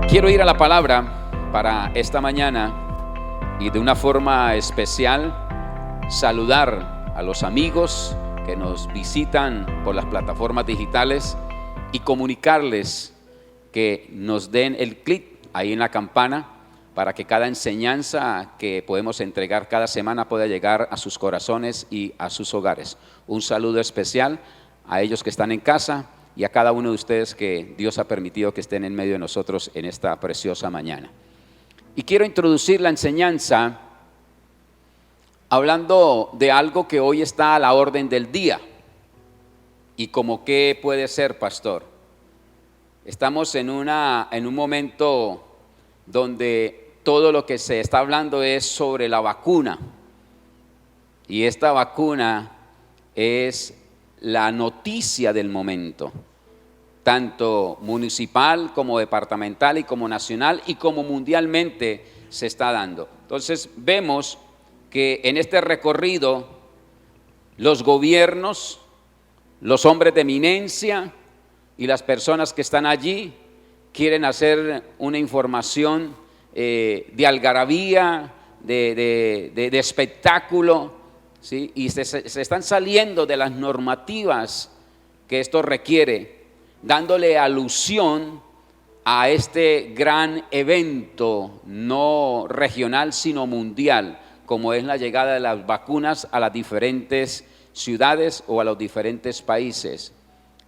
Quiero ir a la palabra para esta mañana y de una forma especial saludar a los amigos que nos visitan por las plataformas digitales y comunicarles que nos den el clic ahí en la campana para que cada enseñanza que podemos entregar cada semana pueda llegar a sus corazones y a sus hogares. Un saludo especial a ellos que están en casa y a cada uno de ustedes que Dios ha permitido que estén en medio de nosotros en esta preciosa mañana. Y quiero introducir la enseñanza hablando de algo que hoy está a la orden del día. ¿Y como qué puede ser, pastor? Estamos en un momento donde todo lo que se está hablando es sobre la vacuna. Y esta vacuna es la noticia del momento, tanto municipal como departamental y como nacional y como mundialmente se está dando. Entonces vemos que en este recorrido los gobiernos, los hombres de eminencia y las personas que están allí quieren hacer una información de algarabía, de espectáculo, ¿sí? Y se están saliendo de las normativas que esto requiere, dándole alusión a este gran evento, no regional sino mundial, como es la llegada de las vacunas a las diferentes ciudades o a los diferentes países.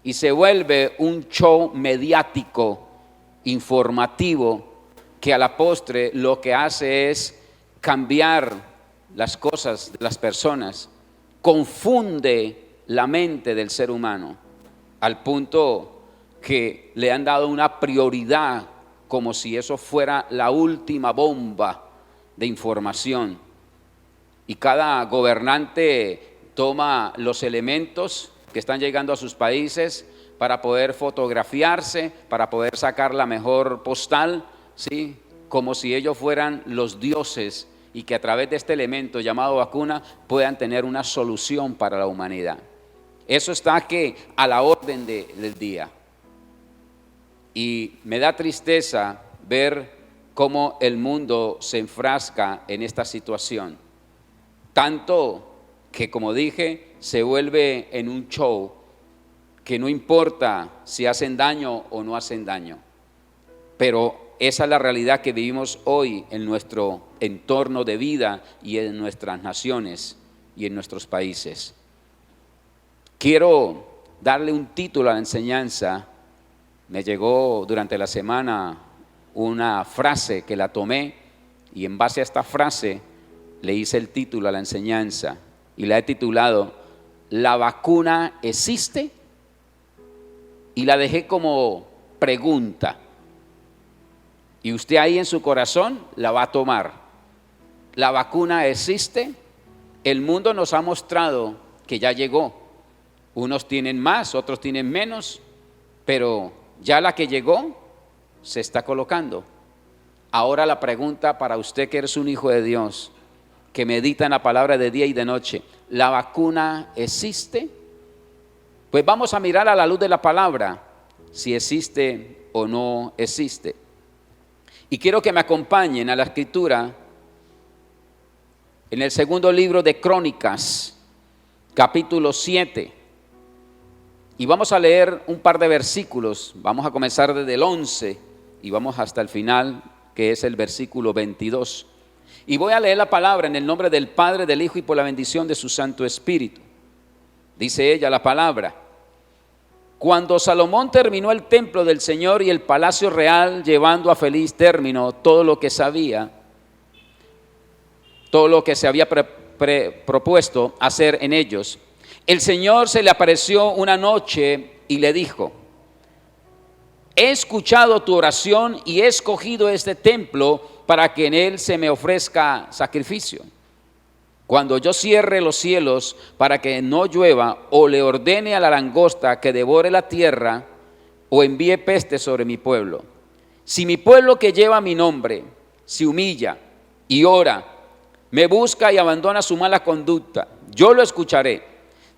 Y se vuelve un show mediático, informativo, que a la postre lo que hace es cambiar las cosas de las personas, confunde la mente del ser humano, al punto que le han dado una prioridad como si eso fuera la última bomba de información. Y cada gobernante toma los elementos que están llegando a sus países para poder fotografiarse, para poder sacar la mejor postal, ¿sí? Como si ellos fueran los dioses y que a través de este elemento llamado vacuna puedan tener una solución para la humanidad. Eso está a la orden del día. Y me da tristeza ver cómo el mundo se enfrasca en esta situación. Tanto que, como dije, se vuelve en un show que no importa si hacen daño o no hacen daño. Pero esa es la realidad que vivimos hoy en nuestro entorno de vida y en nuestras naciones y en nuestros países. Quiero darle un título a la enseñanza. Me llegó durante la semana una frase que la tomé y en base a esta frase le hice el título a la enseñanza y la he titulado ¿La vacuna existe? Y la dejé como pregunta. Y usted ahí en su corazón la va a tomar. ¿La vacuna existe? El mundo nos ha mostrado que ya llegó. Unos tienen más, otros tienen menos, pero ya la que llegó se está colocando. Ahora la pregunta para usted que eres un hijo de Dios, que medita en la palabra de día y de noche, ¿la vacuna existe? Pues vamos a mirar a la luz de la palabra si existe o no existe. Y quiero que me acompañen a la escritura en el segundo libro de Crónicas, capítulo 7. Y vamos a leer un par de versículos. Vamos a comenzar desde el 11 y vamos hasta el final, que es el versículo 22. Y voy a leer la palabra en el nombre del Padre, del Hijo y por la bendición de su Santo Espíritu. Dice ella la palabra: Cuando Salomón terminó el templo del Señor y el palacio real, llevando a feliz término todo lo que sabía, todo lo que se había propuesto hacer en ellos, el Señor se le apareció una noche y le dijo: He escuchado tu oración y he escogido este templo para que en él se me ofrezca sacrificio. Cuando yo cierre los cielos para que no llueva, o le ordene a la langosta que devore la tierra, o envíe peste sobre mi pueblo, si mi pueblo que lleva mi nombre se humilla y ora, me busca y abandona su mala conducta, yo lo escucharé.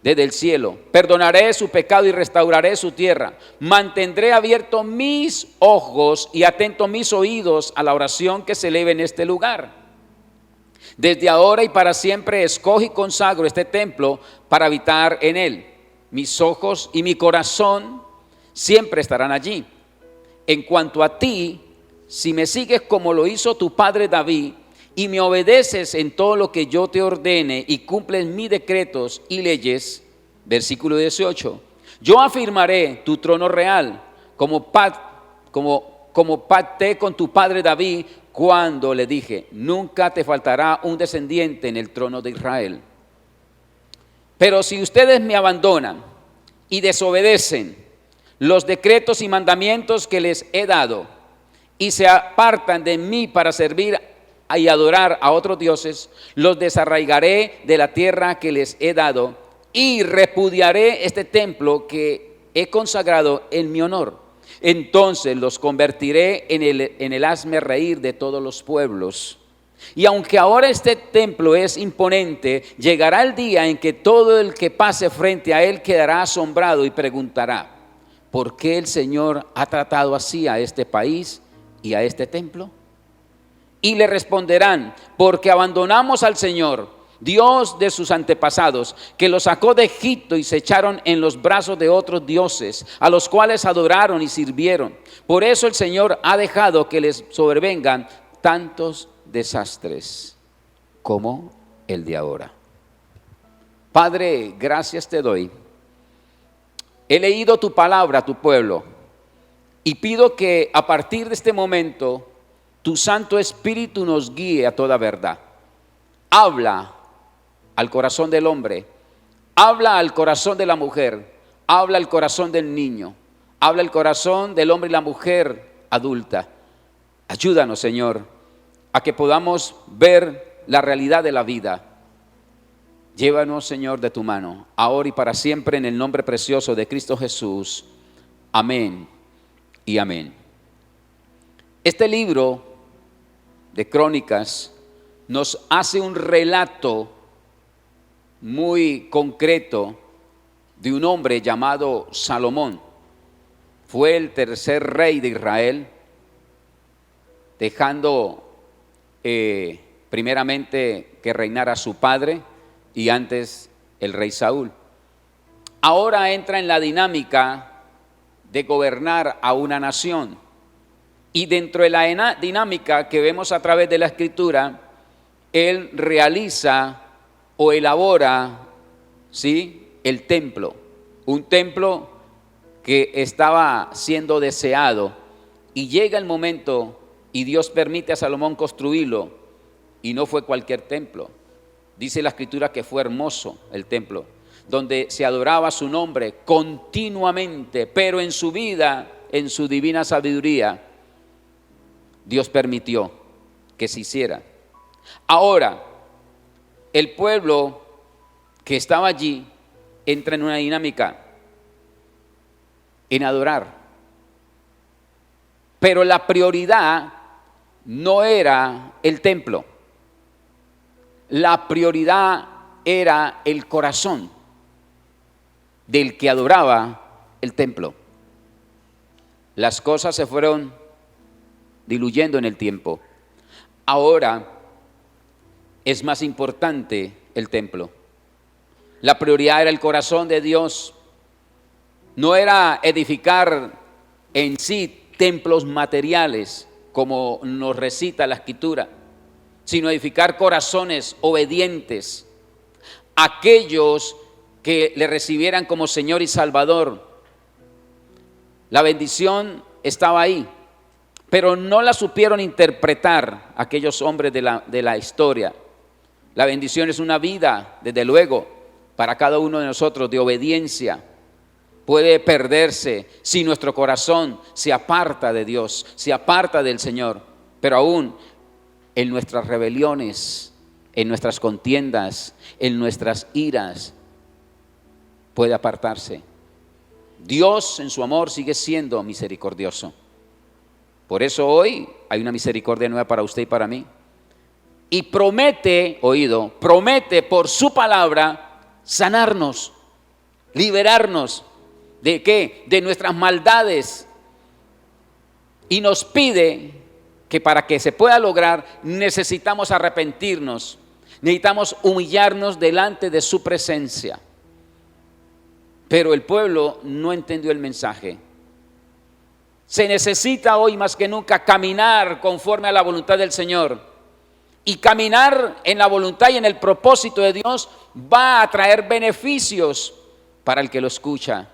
desde el cielo. Perdonaré su pecado y restauraré su tierra. Mantendré abiertos mis ojos y atentos mis oídos a la oración que se eleve en este lugar. Desde ahora y para siempre escojo y consagro este templo para habitar en él. Mis ojos y mi corazón siempre estarán allí. En cuanto a ti, si me sigues como lo hizo tu padre David y me obedeces en todo lo que yo te ordene y cumples mis decretos y leyes, versículo 18, yo afirmaré tu trono real como pacté con tu padre David cuando le dije, nunca te faltará un descendiente en el trono de Israel. Pero si ustedes me abandonan y desobedecen los decretos y mandamientos que les he dado y se apartan de mí para servir y adorar a otros dioses, los desarraigaré de la tierra que les he dado y repudiaré este templo que he consagrado en mi honor. Entonces los convertiré en el hazme reír de todos los pueblos. Y aunque ahora este templo es imponente, llegará el día en que todo el que pase frente a él quedará asombrado y preguntará, ¿por qué el Señor ha tratado así a este país y a este templo? Y le responderán, porque abandonamos al Señor, Dios de sus antepasados, que los sacó de Egipto y se echaron en los brazos de otros dioses, a los cuales adoraron y sirvieron. Por eso el Señor ha dejado que les sobrevengan tantos desastres como el de ahora. Padre, gracias te doy. He leído tu palabra a tu pueblo y pido que a partir de este momento tu Santo Espíritu nos guíe a toda verdad. Habla al corazón del hombre, habla al corazón de la mujer, habla al corazón del niño, habla al corazón del hombre y la mujer adulta. Ayúdanos, Señor, a que podamos ver la realidad de la vida. Llévanos, Señor, de tu mano, ahora y para siempre, en el nombre precioso de Cristo Jesús. Amén y amén. Este libro de Crónicas nos hace un relato muy concreto de un hombre llamado Salomón. Fue el tercer rey de Israel, dejando primeramente que reinara su padre y antes el rey Saúl. Ahora entra en la dinámica de gobernar a una nación. Y dentro de la dinámica que vemos a través de la Escritura, él realiza o elabora, ¿sí?, el templo. Un templo que estaba siendo deseado. Y llega el momento y Dios permite a Salomón construirlo. Y no fue cualquier templo. Dice la Escritura que fue hermoso el templo, donde se adoraba su nombre continuamente, pero en su vida, en su divina sabiduría, Dios permitió que se hiciera. Ahora, el pueblo que estaba allí entra en una dinámica en adorar, pero la prioridad no era el templo. La prioridad era el corazón del que adoraba el templo. Las cosas se fueron diluyendo en el tiempo. Ahora es más importante el templo. La prioridad era el corazón de Dios. No era edificar en sí templos materiales, como nos recita la Escritura, sino edificar corazones obedientes, aquellos que le recibieran como Señor y Salvador. La bendición estaba ahí, pero no la supieron interpretar aquellos hombres de la historia. La bendición es una vida, desde luego, para cada uno de nosotros de obediencia. Puede perderse si nuestro corazón se aparta de Dios, se aparta del Señor, pero aún en nuestras rebeliones, en nuestras contiendas, en nuestras iras, puede apartarse. Dios en su amor sigue siendo misericordioso. Por eso hoy hay una misericordia nueva para usted y para mí. Y promete, promete por su palabra sanarnos, liberarnos ¿de qué? De nuestras maldades. Y nos pide que para que se pueda lograr necesitamos arrepentirnos, necesitamos humillarnos delante de su presencia. Pero el pueblo no entendió el mensaje. Se necesita hoy más que nunca caminar conforme a la voluntad del Señor. Y caminar en la voluntad y en el propósito de Dios va a traer beneficios para el que lo escucha.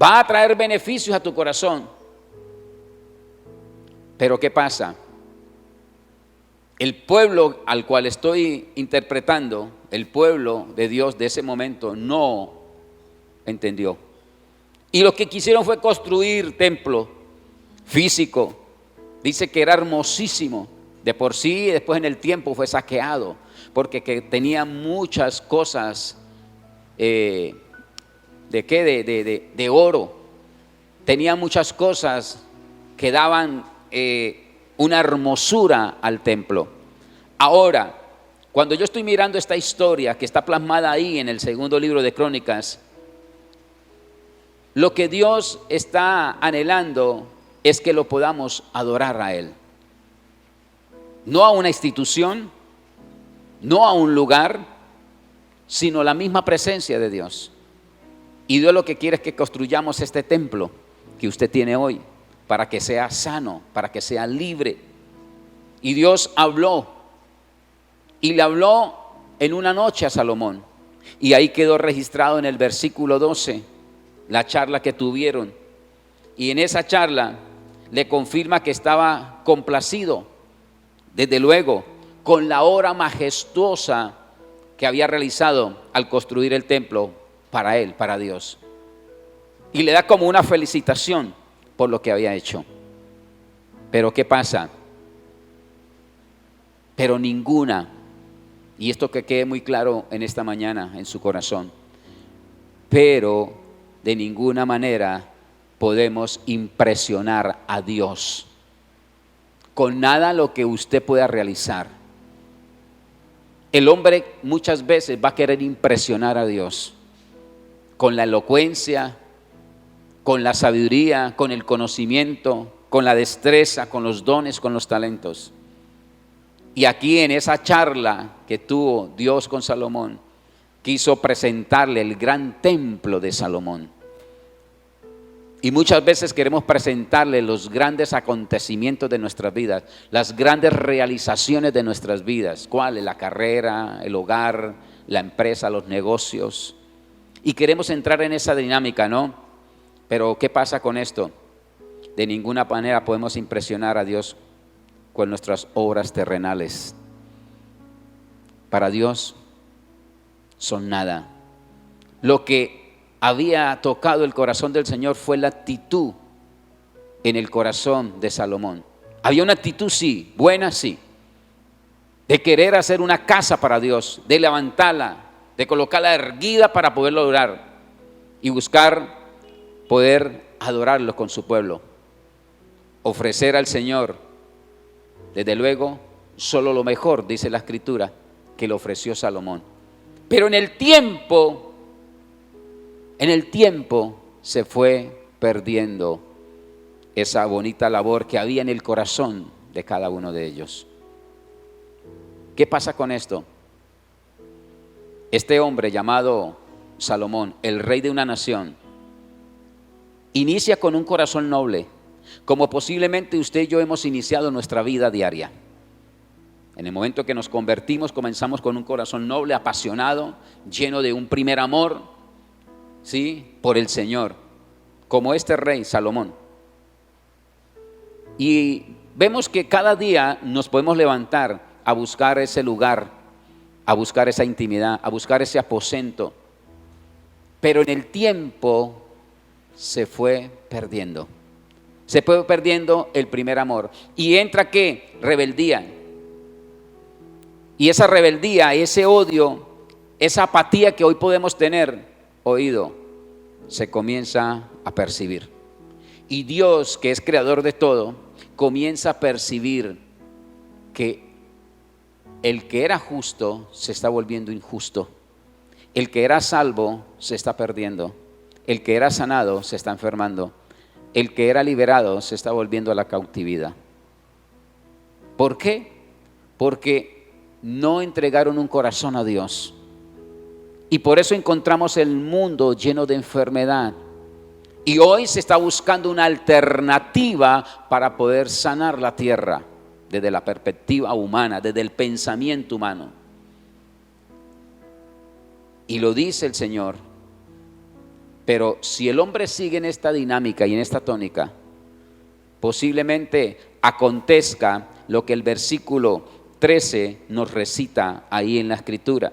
Va a traer beneficios a tu corazón. Pero ¿qué pasa? El pueblo al cual estoy interpretando, el pueblo de Dios de ese momento, no entendió. Y lo que quisieron fue construir templo físico. Dice que era hermosísimo. De por sí, después en el tiempo fue saqueado, porque que tenía muchas cosas de oro. Tenía muchas cosas que daban una hermosura al templo. Ahora, cuando yo estoy mirando esta historia que está plasmada ahí en el segundo libro de Crónicas, lo que Dios está anhelando es que lo podamos adorar a Él. No a una institución, no a un lugar, sino la misma presencia de Dios. Y Dios lo que quiere es que construyamos este templo que usted tiene hoy, para que sea sano, para que sea libre. Y Dios habló, y le habló en una noche a Salomón. Y ahí quedó registrado en el versículo 12, la charla que tuvieron. Y en esa charla le confirma que estaba complacido, desde luego, con la obra majestuosa que había realizado al construir el templo para él, para Dios. Y le da como una felicitación por lo que había hecho. Pero ¿qué pasa? Pero ninguna, y esto que quede muy claro en esta mañana en su corazón, pero de ninguna manera podemos impresionar a Dios con nada lo que usted pueda realizar. El hombre muchas veces va a querer impresionar a Dios con la elocuencia, con la sabiduría, con el conocimiento, con la destreza, con los dones, con los talentos. Y aquí en esa charla que tuvo Dios con Salomón, quiso presentarle el gran templo de Salomón. Y muchas veces queremos presentarle los grandes acontecimientos de nuestras vidas, las grandes realizaciones de nuestras vidas. ¿Cuáles? La carrera, el hogar, la empresa, los negocios. Y queremos entrar en esa dinámica, ¿no? Pero ¿qué pasa con esto? De ninguna manera podemos impresionar a Dios con nuestras obras terrenales. Para Dios son nada. Lo que había tocado el corazón del Señor fue la actitud en el corazón de Salomón. Había una actitud, sí, buena, sí, de querer hacer una casa para Dios, de levantarla, de colocarla erguida para poderlo adorar y buscar poder adorarlo con su pueblo. Ofrecer al Señor, desde luego, solo lo mejor, dice la Escritura, que le ofreció Salomón. Pero en el tiempo se fue perdiendo esa bonita labor que había en el corazón de cada uno de ellos. ¿Qué pasa con esto? Este hombre llamado Salomón, el rey de una nación, inicia con un corazón noble, como posiblemente usted y yo hemos iniciado nuestra vida diaria. En el momento que nos convertimos, comenzamos con un corazón noble, apasionado, lleno de un primer amor, ¿sí?, por el Señor, como este rey Salomón. Y vemos que cada día nos podemos levantar a buscar ese lugar, a buscar esa intimidad, a buscar ese aposento. Pero en el tiempo se fue perdiendo. Se fue perdiendo el primer amor. Y entra ¿qué? Rebeldía. Y esa rebeldía, ese odio, esa apatía que hoy podemos tener, oído, se comienza a percibir. Y Dios, que es creador de todo, comienza a percibir que el que era justo se está volviendo injusto. El que era salvo se está perdiendo. El que era sanado se está enfermando. El que era liberado se está volviendo a la cautividad. ¿Por qué? Porque no entregaron un corazón a Dios. Y por eso encontramos el mundo lleno de enfermedad. Y hoy se está buscando una alternativa para poder sanar la tierra desde la perspectiva humana, desde el pensamiento humano. Y lo dice el Señor. Pero si el hombre sigue en esta dinámica y en esta tónica, posiblemente acontezca lo que el versículo 13 nos recita ahí en la escritura.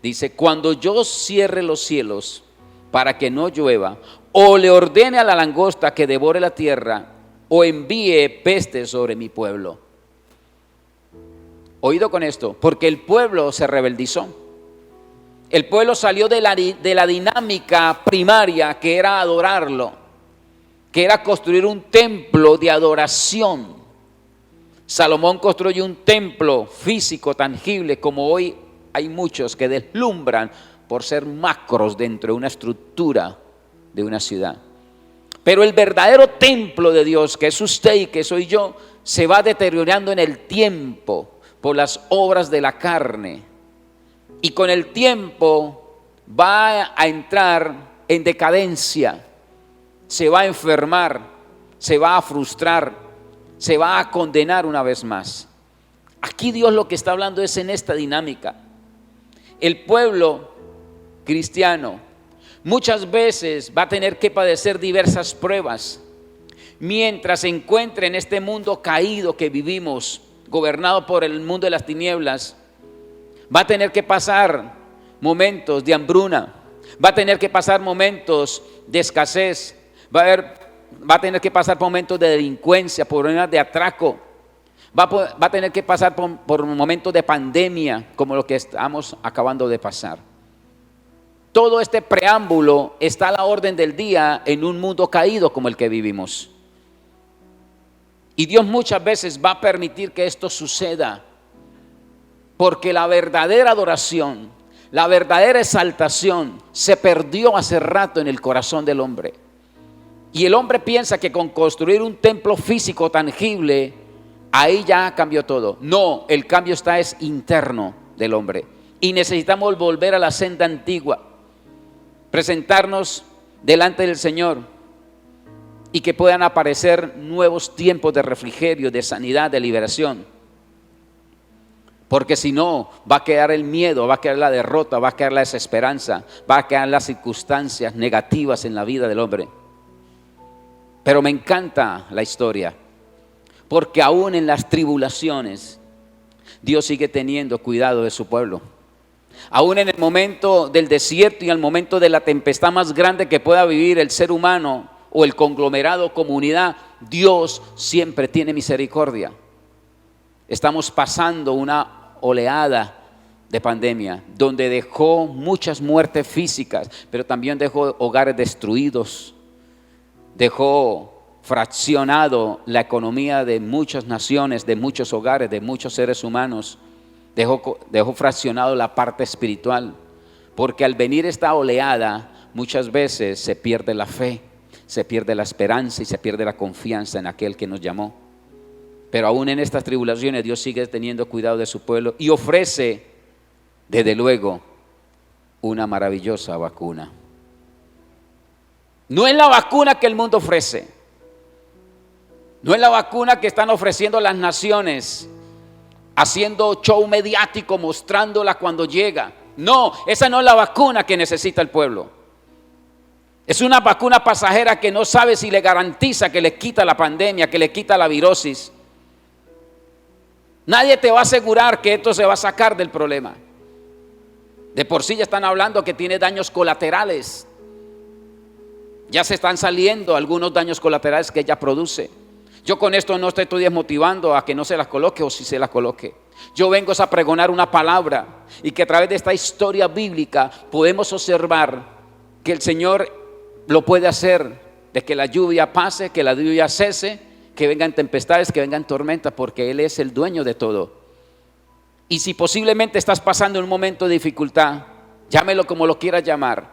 Dice: cuando yo cierre los cielos para que no llueva, o le ordene a la langosta que devore la tierra, o envíe peste sobre mi pueblo. Oído con esto, porque el pueblo se rebeldizó. El pueblo salió de la dinámica primaria, que era adorarlo, que era construir un templo de adoración. Salomón construyó un templo físico, tangible, como hoy hay muchos que deslumbran por ser macros dentro de una estructura de una ciudad. Pero el verdadero templo de Dios, que es usted y que soy yo, se va deteriorando en el tiempo por las obras de la carne. Y con el tiempo va a entrar en decadencia, se va a enfermar, se va a frustrar, se va a condenar una vez más. Aquí Dios lo que está hablando es en esta dinámica. El pueblo cristiano muchas veces va a tener que padecer diversas pruebas mientras se encuentre en este mundo caído que vivimos, gobernado por el mundo de las tinieblas. Va a tener que pasar momentos de hambruna, va a tener que pasar momentos de escasez, va a tener que pasar momentos de delincuencia, problemas de atraco, va a tener que pasar por momentos de pandemia como lo que estamos acabando de pasar. Todo este preámbulo está a la orden del día en un mundo caído como el que vivimos. Y Dios muchas veces va a permitir que esto suceda, porque la verdadera adoración, la verdadera exaltación se perdió hace rato en el corazón del hombre. Y el hombre piensa que con construir un templo físico tangible, ahí ya cambió todo. No, el cambio es interno del hombre. Y necesitamos volver a la senda antigua, presentarnos delante del Señor y que puedan aparecer nuevos tiempos de refrigerio, de sanidad, de liberación. Porque si no, va a quedar el miedo, va a quedar la derrota, va a quedar la desesperanza, va a quedar las circunstancias negativas en la vida del hombre. Pero me encanta la historia, porque aún en las tribulaciones, Dios sigue teniendo cuidado de su pueblo. Aún en el momento del desierto y en el momento de la tempestad más grande que pueda vivir el ser humano o el conglomerado comunidad, Dios siempre tiene misericordia. Estamos pasando una oleada de pandemia donde dejó muchas muertes físicas, pero también dejó hogares destruidos, dejó fraccionado la economía de muchas naciones, de muchos hogares, de muchos seres humanos, dejó fraccionado la parte espiritual, porque al venir esta oleada muchas veces se pierde la fe, se pierde la esperanza y se pierde la confianza en aquel que nos llamó. Pero aún en estas tribulaciones Dios sigue teniendo cuidado de su pueblo y ofrece, desde luego, una maravillosa vacuna. No es la vacuna que el mundo ofrece, no es la vacuna que están ofreciendo las naciones, haciendo show mediático, mostrándola cuando llega. No, esa no es la vacuna que necesita el pueblo. Es una vacuna pasajera que no sabe si le garantiza que le quita la pandemia, que le quita la virosis. Nadie te va a asegurar que esto se va a sacar del problema. De por sí ya están hablando que tiene daños colaterales. Ya se están saliendo algunos daños colaterales que ella produce. Yo con esto no te estoy desmotivando a que no se las coloque o si se las coloque. Yo vengo a pregonar una palabra y que a través de esta historia bíblica podemos observar que el Señor lo puede hacer, de que la lluvia pase, que la lluvia cese, que vengan tempestades, que vengan tormentas, porque Él es el dueño de todo. Y si posiblemente estás pasando un momento de dificultad, llámelo como lo quieras llamar.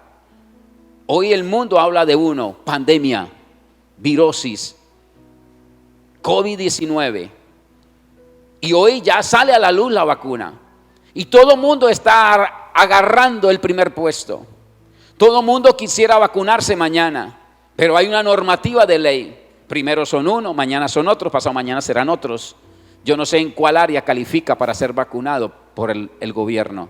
Hoy el mundo habla de uno: pandemia, virosis, COVID-19. Y hoy ya sale a la luz la vacuna. Y todo el mundo está agarrando el primer puesto. Todo el mundo quisiera vacunarse mañana, pero hay una normativa de ley. Primero son unos, mañana son otros, pasado mañana serán otros. Yo no sé en cuál área califica para ser vacunado por el gobierno.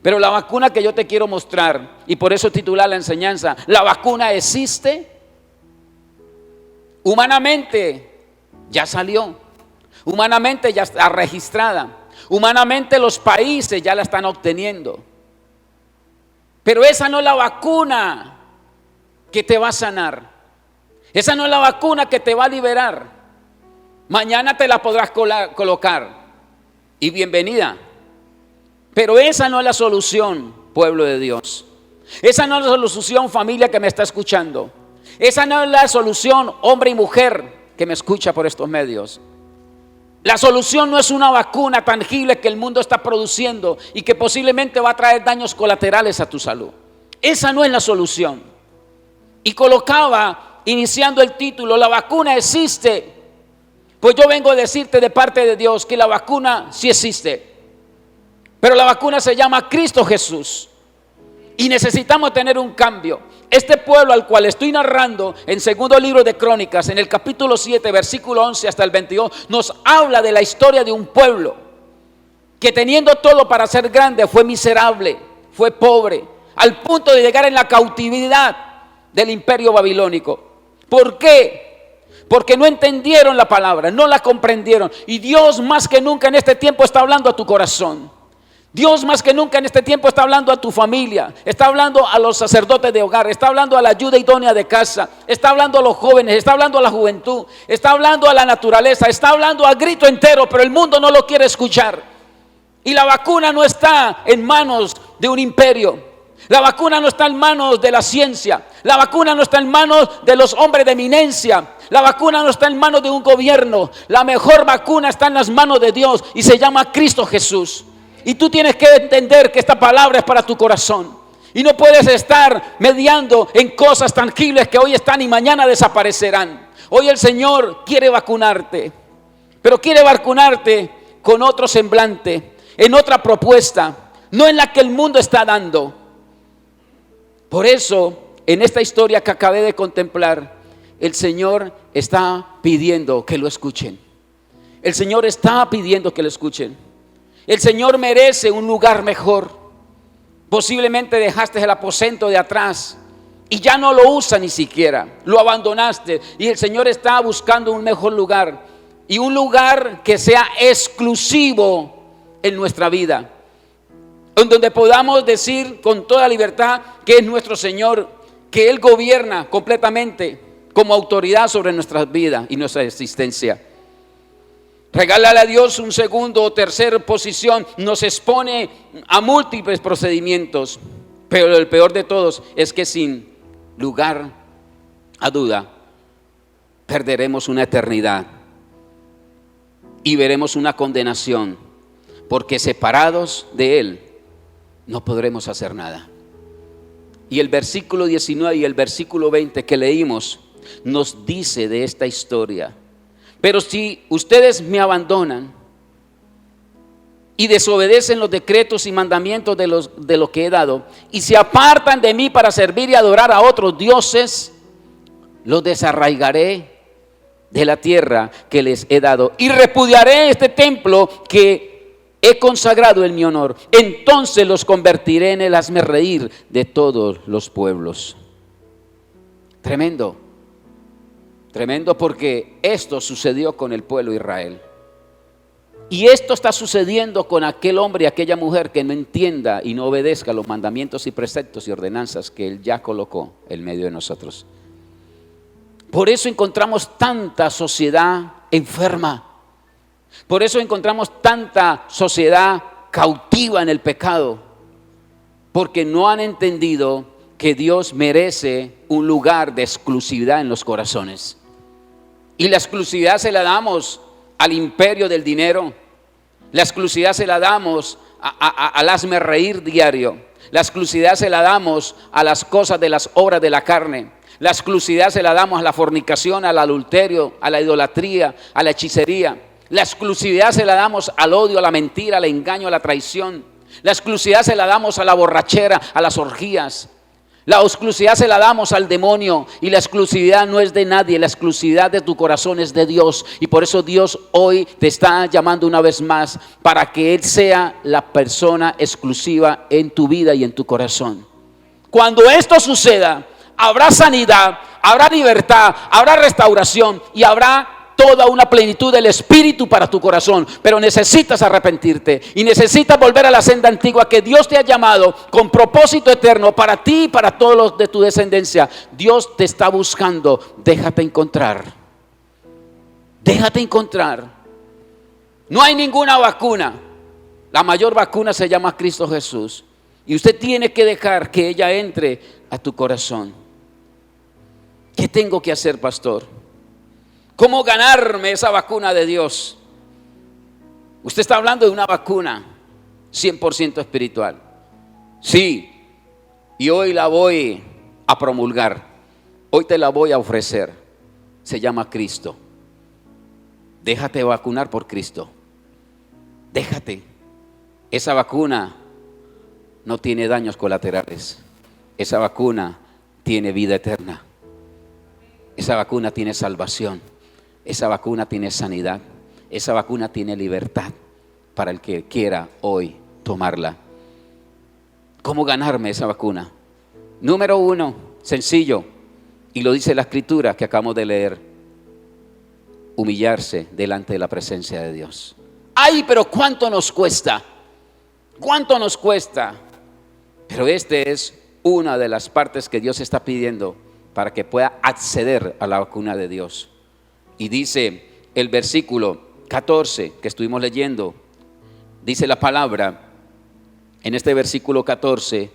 Pero la vacuna que yo te quiero mostrar, y por eso titular la enseñanza, la vacuna existe. Humanamente ya salió. Humanamente ya está registrada. Humanamente los países ya la están obteniendo. Pero esa no es la vacuna que te va a sanar. Esa no es la vacuna que te va a liberar. Mañana te la podrás colocar y bienvenida. Pero esa no es la solución, pueblo de Dios. Esa no es la solución, familia que me está escuchando. Esa no es la solución, hombre y mujer que me escucha por estos medios. La solución no es una vacuna tangible que el mundo está produciendo y que posiblemente va a traer daños colaterales a tu salud. Esa no es la solución. Y colocaba, iniciando el título, la vacuna existe. Pues yo vengo a decirte de parte de Dios que la vacuna sí existe. Pero la vacuna se llama Cristo Jesús. Y necesitamos tener un cambio. Este pueblo al cual estoy narrando en segundo libro de Crónicas, en el capítulo 7, versículo 11 hasta el 22, nos habla de la historia de un pueblo que teniendo todo para ser grande fue miserable, fue pobre, al punto de llegar en la cautividad del imperio babilónico. ¿Por qué? Porque no entendieron la palabra, no la comprendieron. Y Dios más que nunca en este tiempo está hablando a tu corazón. Dios más que nunca en este tiempo está hablando a tu familia, está hablando a los sacerdotes de hogar, está hablando a la ayuda idónea de casa, está hablando a los jóvenes, está hablando a la juventud, está hablando a la naturaleza, está hablando a grito entero, pero el mundo no lo quiere escuchar. Y la vacuna no está en manos de un imperio, la vacuna no está en manos de la ciencia, la vacuna no está en manos de los hombres de eminencia, la vacuna no está en manos de un gobierno. La mejor vacuna está en las manos de Dios y se llama Cristo Jesús. Y tú tienes que entender que esta palabra es para tu corazón. Y no puedes estar mediando en cosas tangibles que hoy están y mañana desaparecerán. Hoy el Señor quiere vacunarte, pero quiere vacunarte con otro semblante, en otra propuesta, no en la que el mundo está dando. Por eso, en esta historia que acabé de contemplar, el Señor está pidiendo que lo escuchen. El Señor está pidiendo que lo escuchen. El Señor merece un lugar mejor. Posiblemente dejaste el aposento de atrás y ya no lo usa ni siquiera, lo abandonaste, y el Señor está buscando un mejor lugar, y un lugar que sea exclusivo en nuestra vida, en donde podamos decir con toda libertad que es nuestro Señor, que Él gobierna completamente como autoridad sobre nuestras vidas y nuestra existencia. Regálale a Dios un segundo o tercer posición nos expone a múltiples procedimientos, pero el peor de todos es que sin lugar a duda perderemos una eternidad y veremos una condenación, porque separados de Él no podremos hacer nada. Y el versículo 19 y el versículo 20 que leímos nos dice de esta historia: pero si ustedes me abandonan y desobedecen los decretos y mandamientos de lo que he dado, y se apartan de mí para servir y adorar a otros dioses, los desarraigaré de la tierra que les he dado y repudiaré este templo que he consagrado en mi honor. Entonces los convertiré en el hazmerreír de todos los pueblos. Tremendo. Tremendo, porque esto sucedió con el pueblo de Israel. Y esto está sucediendo con aquel hombre y aquella mujer que no entienda y no obedezca los mandamientos y preceptos y ordenanzas que Él ya colocó en medio de nosotros. Por eso encontramos tanta sociedad enferma. Por eso encontramos tanta sociedad cautiva en el pecado. Porque no han entendido que Dios merece un lugar de exclusividad en los corazones. Y la exclusividad se la damos al imperio del dinero. La exclusividad se la damos al hazme reír diario. La exclusividad se la damos a las cosas de las obras de la carne. La exclusividad se la damos a la fornicación, al adulterio, a la idolatría, a la hechicería. La exclusividad se la damos al odio, a la mentira, al engaño, a la traición. La exclusividad se la damos a la borrachera, a las orgías. La exclusividad se la damos al demonio, y la exclusividad no es de nadie. La exclusividad de tu corazón es de Dios, y por eso Dios hoy te está llamando una vez más para que Él sea la persona exclusiva en tu vida y en tu corazón. Cuando esto suceda, habrá sanidad, habrá libertad, habrá restauración y habrá toda una plenitud del Espíritu para tu corazón. Pero necesitas arrepentirte y necesitas volver a la senda antigua que Dios te ha llamado con propósito eterno para ti y para todos los de tu descendencia. Dios te está buscando. Déjate encontrar. Déjate encontrar. No hay ninguna vacuna. La mayor vacuna se llama Cristo Jesús. Y usted tiene que dejar que ella entre a tu corazón. ¿Qué tengo que hacer, pastor? ¿Cómo ganarme esa vacuna de Dios? Usted está hablando de una vacuna 100% espiritual. Sí, y hoy la voy a promulgar. Hoy te la voy a ofrecer. Se llama Cristo. Déjate vacunar por Cristo. Déjate. Esa vacuna no tiene daños colaterales. Esa vacuna tiene vida eterna. Esa vacuna tiene salvación. Esa vacuna tiene sanidad. Esa vacuna tiene libertad para el que quiera hoy tomarla. ¿Cómo ganarme esa vacuna? Número 1, sencillo, y lo dice la escritura que acabamos de leer: humillarse delante de la presencia de Dios. Ay, pero ¿cuánto nos cuesta? ¿Cuánto nos cuesta? Pero este es una de las partes que Dios está pidiendo para que pueda acceder a la vacuna de Dios. Y dice el versículo 14 que estuvimos leyendo, dice la palabra, en este versículo 14,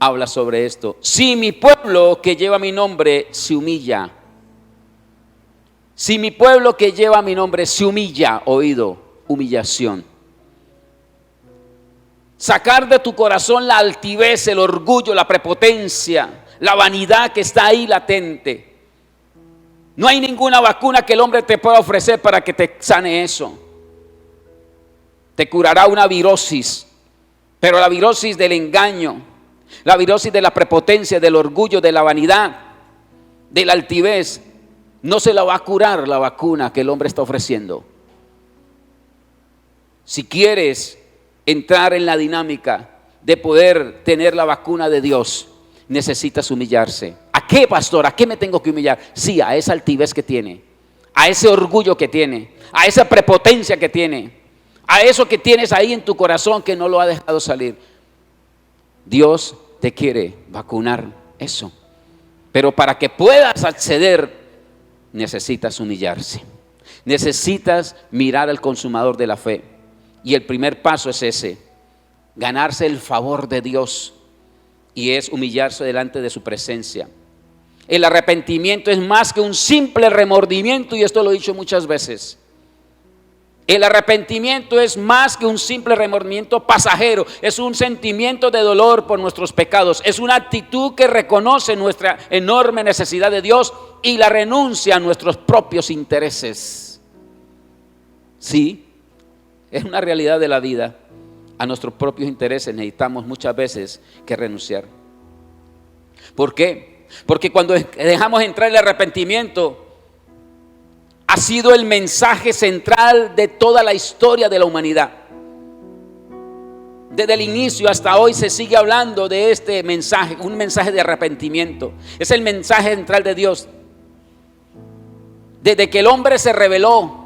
habla sobre esto: si mi pueblo que lleva mi nombre se humilla. Si mi pueblo que lleva mi nombre se humilla, oído, humillación. Sacar de tu corazón la altivez, el orgullo, la prepotencia, la vanidad que está ahí latente. No hay ninguna vacuna que el hombre te pueda ofrecer para que te sane eso. Te curará una virosis, pero la virosis del engaño, la virosis de la prepotencia, del orgullo, de la vanidad, de la altivez, no se la va a curar la vacuna que el hombre está ofreciendo. Si quieres entrar en la dinámica de poder tener la vacuna de Dios, necesitas humillarse. ¿A qué, pastor? ¿A qué me tengo que humillar? Sí, a esa altivez que tiene, a ese orgullo que tiene, a esa prepotencia que tiene, a eso que tienes ahí en tu corazón que no lo ha dejado salir. Dios te quiere vacunar eso. Pero para que puedas acceder, necesitas humillarse. Necesitas mirar al consumador de la fe. Y el primer paso es ese: ganarse el favor de Dios. Y es humillarse delante de su presencia. El arrepentimiento es más que un simple remordimiento, y esto lo he dicho muchas veces. El arrepentimiento es más que un simple remordimiento pasajero. Es un sentimiento de dolor por nuestros pecados. Es una actitud que reconoce nuestra enorme necesidad de Dios y la renuncia a nuestros propios intereses. Sí, es una realidad de la vida. A nuestros propios intereses necesitamos muchas veces que renunciar. ¿Por qué? Porque cuando dejamos entrar el arrepentimiento, ha sido el mensaje central de toda la historia de la humanidad. Desde el inicio hasta hoy se sigue hablando de este mensaje, un mensaje de arrepentimiento. Es el mensaje central de Dios. Desde que el hombre se rebeló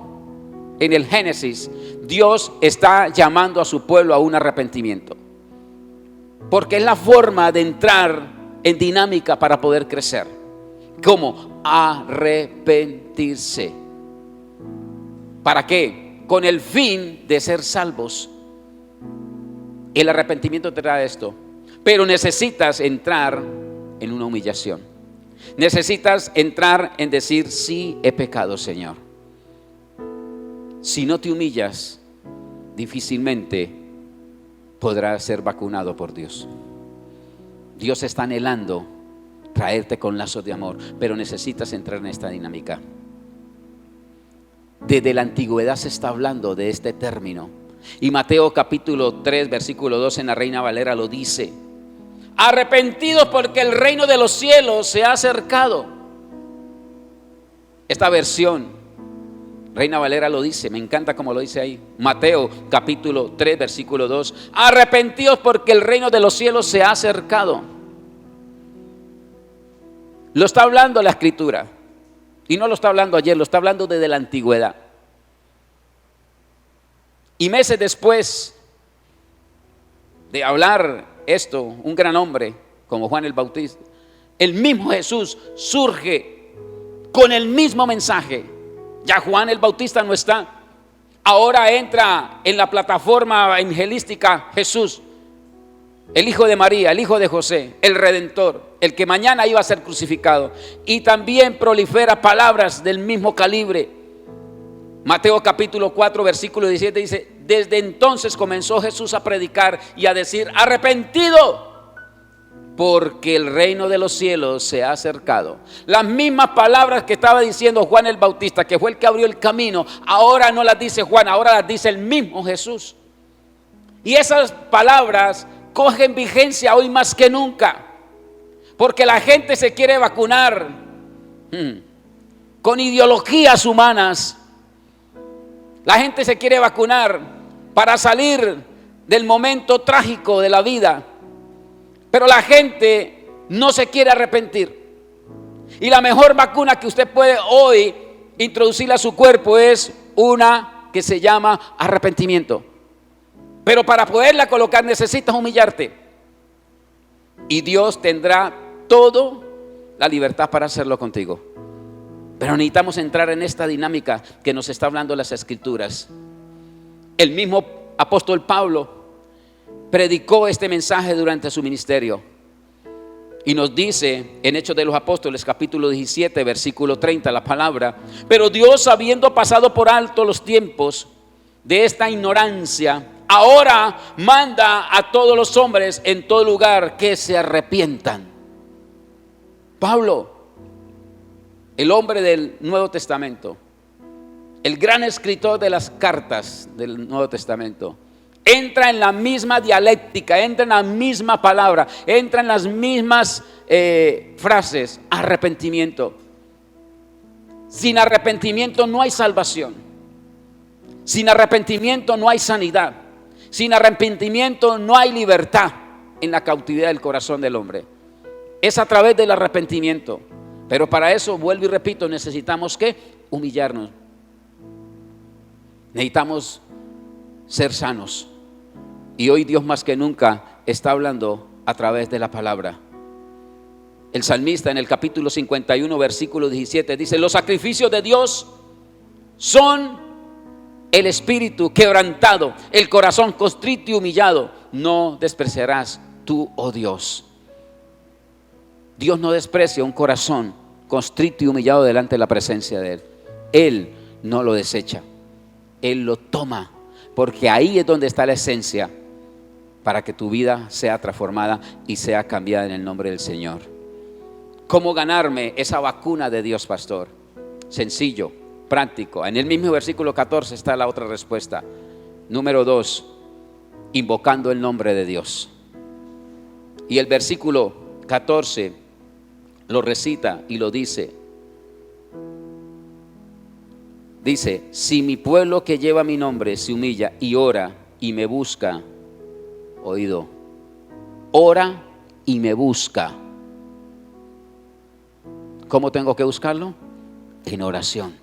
en el Génesis, Dios está llamando a su pueblo a un arrepentimiento. Porque es la forma de entrar en dinámica para poder crecer. ¿Cómo? Arrepentirse. ¿Para qué? Con el fin de ser salvos. El arrepentimiento te da esto. Pero necesitas entrar en una humillación. Necesitas entrar en decir: sí, he pecado, Señor. Si no te humillas, difícilmente podrá ser vacunado por Dios. Dios está anhelando traerte con lazos de amor, pero necesitas entrar en esta dinámica. Desde la antigüedad se está hablando de este término, y Mateo capítulo 3 versículo 2 en la Reina Valera lo dice: arrepentidos porque el reino de los cielos se ha acercado. Esta versión Reina Valera lo dice, me encanta como lo dice ahí. Mateo capítulo 3 versículo 2: arrepentidos porque el reino de los cielos se ha acercado. Lo está hablando la Escritura, y no lo está hablando ayer, lo está hablando desde la antigüedad. Y meses después de hablar esto, un gran hombre como Juan el Bautista, el mismo Jesús surge con el mismo mensaje. Ya Juan el Bautista no está, ahora entra en la plataforma evangelística Jesús, el hijo de María, el hijo de José, el Redentor, el que mañana iba a ser crucificado. Y también prolifera palabras del mismo calibre. Mateo capítulo 4 versículo 17 dice: desde entonces comenzó Jesús a predicar y a decir: arrepentido, porque el reino de los cielos se ha acercado. Las mismas palabras que estaba diciendo Juan el Bautista, que fue el que abrió el camino, ahora no las dice Juan, ahora las dice el mismo Jesús. Y esas palabras cogen vigencia hoy más que nunca, porque la gente se quiere vacunar con ideologías humanas. La gente se quiere vacunar para salir del momento trágico de la vida, pero la gente no se quiere arrepentir. Y la mejor vacuna que usted puede hoy introducirle a su cuerpo es una que se llama arrepentimiento. Pero para poderla colocar necesitas humillarte, y Dios tendrá toda la libertad para hacerlo contigo. Pero necesitamos entrar en esta dinámica que nos está hablando las Escrituras. El mismo apóstol Pablo predicó este mensaje durante su ministerio, y nos dice en Hechos de los Apóstoles capítulo 17 versículo 30 la palabra: pero Dios, habiendo pasado por alto los tiempos de esta ignorancia, ahora manda a todos los hombres en todo lugar que se arrepientan. Pablo, el hombre del Nuevo Testamento, el gran escritor de las cartas del Nuevo Testamento, entra en la misma dialéctica, entra en la misma palabra, entra en las mismas frases: arrepentimiento. Sin arrepentimiento no hay salvación. Sin arrepentimiento no hay sanidad. Sin arrepentimiento no hay libertad en la cautividad del corazón del hombre. Es a través del arrepentimiento. Pero para eso, vuelvo y repito, necesitamos ¿qué? Humillarnos. Necesitamos ser sanos. Y hoy Dios más que nunca está hablando a través de la palabra. El salmista en el capítulo 51 versículo 17 dice: los sacrificios de Dios son el espíritu quebrantado, el corazón contrito y humillado no despreciarás tú, oh Dios. Dios no desprecia un corazón contrito y humillado delante de la presencia de Él. Él no lo desecha, Él lo toma, porque ahí es donde está la esencia para que tu vida sea transformada y sea cambiada en el nombre del Señor. ¿Cómo ganarme esa vacuna de Dios, pastor? Sencillo, práctico. En el mismo versículo 14 está la otra respuesta. Número 2, invocando el nombre de Dios. Y el versículo 14 lo recita y lo dice. Dice: si mi pueblo que lleva mi nombre se humilla y ora y me busca, oído, ora y me busca. ¿Cómo tengo que buscarlo? En oración.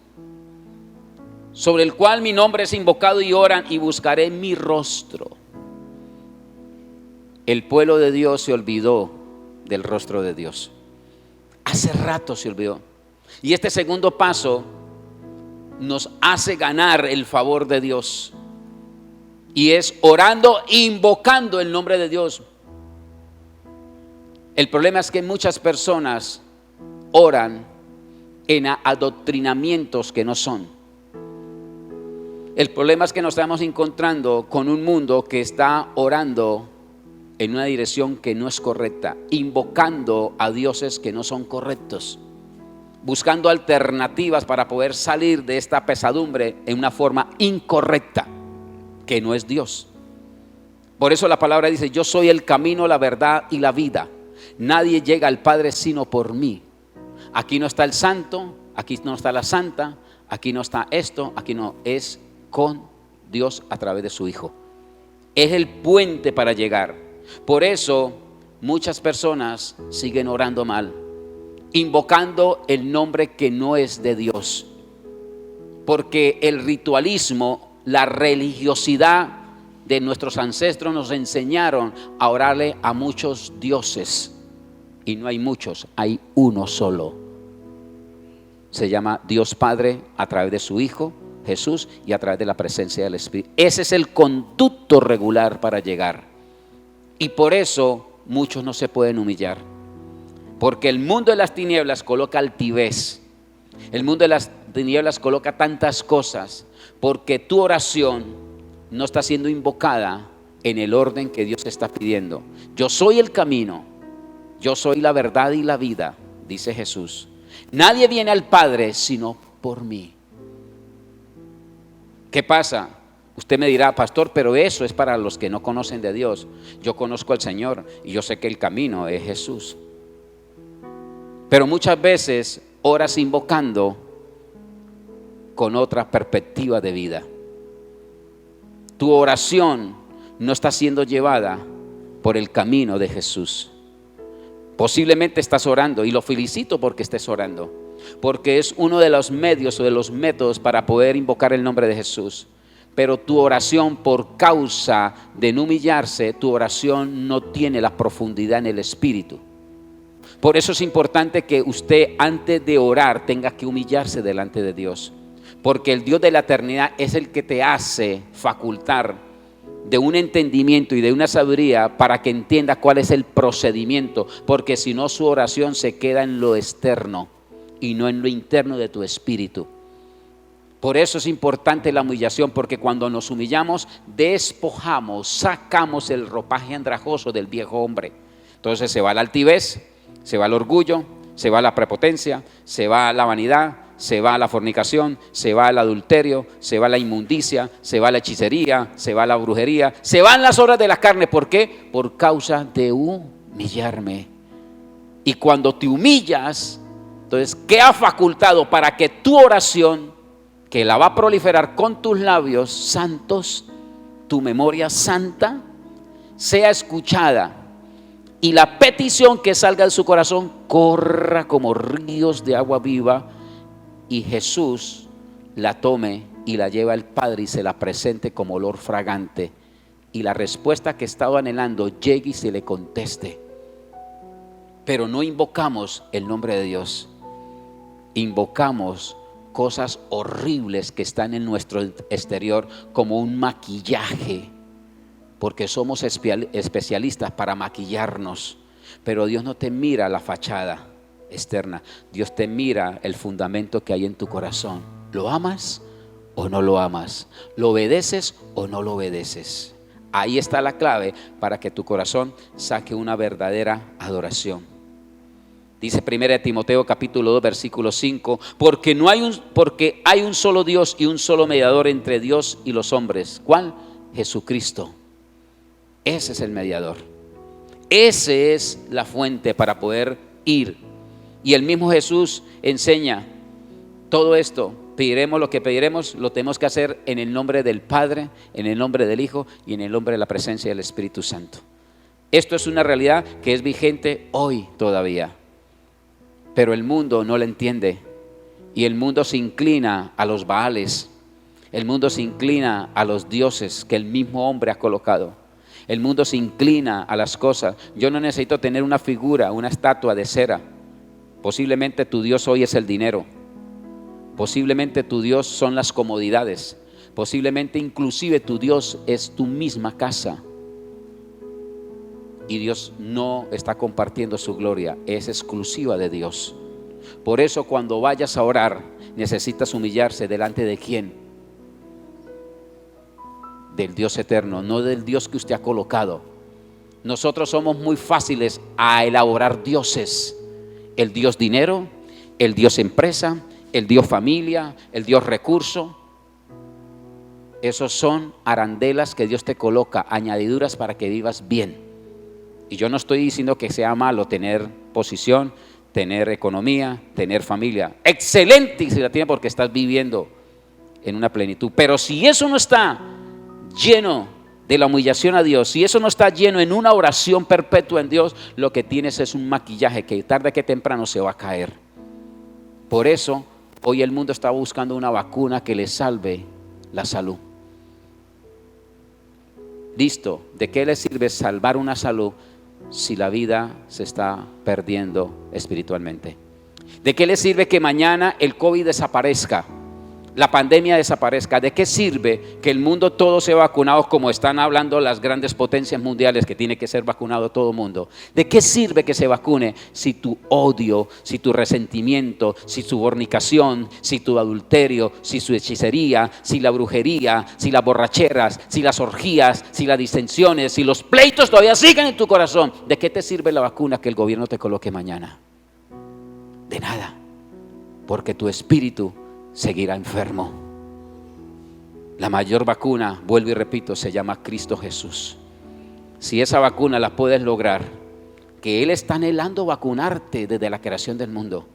Sobre el cual mi nombre es invocado y oran y buscaré mi rostro. El pueblo de Dios se olvidó del rostro de Dios. Hace rato se olvidó. Y este segundo paso nos hace ganar el favor de Dios. Y es orando e invocando el nombre de Dios. El problema es que muchas personas oran en adoctrinamientos que no son. El problema es que nos estamos encontrando con un mundo que está orando en una dirección que no es correcta, invocando a dioses que no son correctos, buscando alternativas para poder salir de esta pesadumbre en una forma incorrecta, que no es Dios. Por eso la palabra dice: yo soy el camino, la verdad y la vida. Nadie llega al Padre sino por mí. Aquí no está el santo, aquí no está la santa, aquí no está esto, aquí no, es con Dios a través de su Hijo. Es el puente para llegar. Por eso muchas personas siguen orando mal, invocando el nombre que no es de Dios, porque el ritualismo, la religiosidad de nuestros ancestros nos enseñaron a orarle a muchos dioses, y no hay muchos, hay uno solo. Se llama Dios Padre a través de su Hijo Jesús y a través de la presencia del Espíritu. Ese es el conducto regular para llegar. Y por eso muchos no se pueden humillar, porque el mundo de las tinieblas coloca altivez. El mundo de las tinieblas coloca tantas cosas, porque tu oración no está siendo invocada en el orden que Dios está pidiendo. Yo soy el camino, yo soy la verdad y la vida, dice Jesús. Nadie viene al Padre sino por mí. ¿Qué pasa? Usted me dirá: pastor, pero eso es para los que no conocen de Dios. Yo conozco al Señor y yo sé que el camino es Jesús. Pero muchas veces oras invocando con otra perspectiva de vida. Tu oración no está siendo llevada por el camino de Jesús. Posiblemente estás orando, y lo felicito porque estés orando, porque es uno de los medios o de los métodos para poder invocar el nombre de Jesús. Pero tu oración, por causa de no humillarse, tu oración no tiene la profundidad en el espíritu. Por eso es importante que usted, antes de orar, tenga que humillarse delante de Dios, porque el Dios de la eternidad es el que te hace facultar de un entendimiento y de una sabiduría para que entienda cuál es el procedimiento, porque si no, su oración se queda en lo externo y no en lo interno de tu espíritu. Por eso es importante la humillación, porque cuando nos humillamos, despojamos, sacamos el ropaje andrajoso del viejo hombre. Entonces se va la altivez, se va el orgullo, se va la prepotencia, se va la vanidad, se va la fornicación, se va el adulterio, se va la inmundicia, se va la hechicería, se va la brujería, se van las obras de la carne. ¿Por qué? Por causa de humillarme. Y cuando te humillas, entonces queda facultado para que tu oración, que la va a proliferar con tus labios santos, tu memoria santa, sea escuchada, y la petición que salga de su corazón corra como ríos de agua viva, y Jesús la tome y la lleve al Padre y se la presente como olor fragante, y la respuesta que estaba anhelando llegue y se le conteste. Pero no invocamos el nombre de Dios, invocamos cosas horribles que están en nuestro exterior, como un maquillaje, porque somos especialistas para maquillarnos. Pero Dios no te mira la fachada externa, Dios te mira el fundamento que hay en tu corazón. ¿Lo amas o no lo amas? ¿Lo obedeces o no lo obedeces? Ahí está la clave para que tu corazón saque una verdadera adoración. Dice 1 Timoteo capítulo 2 versículo 5, porque hay un solo Dios y un solo mediador entre Dios y los hombres. ¿Cuál? Jesucristo. Ese es el mediador. Esa es la fuente para poder ir. Y el mismo Jesús enseña todo esto. Pediremos lo que pediremos, lo tenemos que hacer en el nombre del Padre, en el nombre del Hijo y en el nombre de la presencia del Espíritu Santo. Esto es una realidad que es vigente hoy todavía. Pero el mundo no lo entiende, y el mundo se inclina a los Baales, el mundo se inclina a los dioses que el mismo hombre ha colocado, el mundo se inclina a las cosas. Yo no necesito tener una figura, una estatua de cera. Posiblemente tu Dios hoy es el dinero, posiblemente tu Dios son las comodidades, posiblemente inclusive tu Dios es tu misma casa. Y Dios no está compartiendo su gloria, es exclusiva de Dios. Por eso cuando vayas a orar, necesitas humillarse delante de ¿quién? del Dios eterno, no del Dios que usted ha colocado. Nosotros somos muy fáciles a elaborar dioses. El Dios dinero, el Dios empresa, el Dios familia, el Dios recurso. Esos son arandelas que Dios te coloca, añadiduras para que vivas bien. Y yo no estoy diciendo que sea malo tener posición, tener economía, tener familia. Excelente si la tiene, porque estás viviendo en una plenitud. Pero si eso no está lleno de la humillación a Dios, si eso no está lleno en una oración perpetua en Dios, lo que tienes es un maquillaje que tarde que temprano se va a caer. Por eso hoy el mundo está buscando una vacuna que le salve la salud. Listo, ¿de qué le sirve salvar una salud si la vida se está perdiendo espiritualmente? ¿De qué le sirve que mañana el COVID desaparezca, la pandemia desaparezca? ¿De qué sirve que el mundo todo sea vacunado, como están hablando las grandes potencias mundiales, que tiene que ser vacunado todo el mundo? ¿De qué sirve que se vacune si tu odio, si tu resentimiento, si tu fornicación, si tu adulterio, si su hechicería, si la brujería, si las borracheras, si las orgías, si las disensiones, si los pleitos todavía siguen en tu corazón? ¿De qué te sirve la vacuna que el gobierno te coloque mañana? De nada, porque tu espíritu seguirá enfermo. La mayor vacuna, vuelvo y repito, se llama Cristo Jesús. Si esa vacuna la puedes lograr, que Él está anhelando vacunarte desde la creación del mundo.